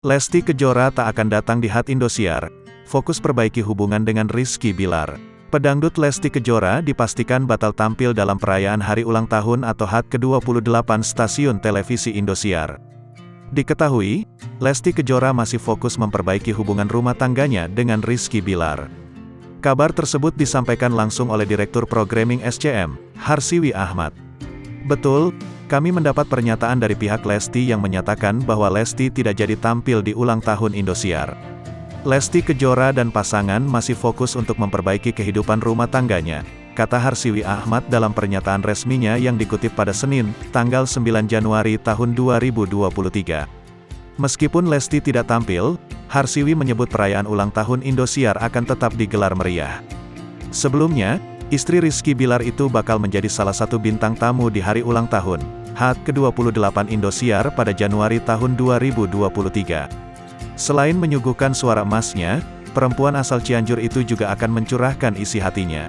Lesti Kejora tak akan datang di HUT Indosiar, fokus perbaiki hubungan dengan Rizky Bilar. Pedangdut Lesti Kejora dipastikan batal tampil dalam perayaan hari ulang tahun atau HUT ke-28 stasiun televisi Indosiar. Diketahui, Lesti Kejora masih fokus memperbaiki hubungan rumah tangganya dengan Rizky Bilar. Kabar tersebut disampaikan langsung oleh Direktur Programming SCM, Harsiwi Ahmad. Betul, kami mendapat pernyataan dari pihak Lesti yang menyatakan bahwa Lesti tidak jadi tampil di ulang tahun Indosiar. Lesti Kejora dan pasangan masih fokus untuk memperbaiki kehidupan rumah tangganya, kata Harsiwi Ahmad dalam pernyataan resminya yang dikutip pada Senin, tanggal 9 Januari tahun 2023. Meskipun Lesti tidak tampil, Harsiwi menyebut perayaan ulang tahun Indosiar akan tetap digelar meriah. Sebelumnya, istri Rizky Bilar itu bakal menjadi salah satu bintang tamu di hari ulang tahun HUT ke-28 Indosiar pada Januari tahun 2023. Selain menyuguhkan suara emasnya, perempuan asal Cianjur itu juga akan mencurahkan isi hatinya.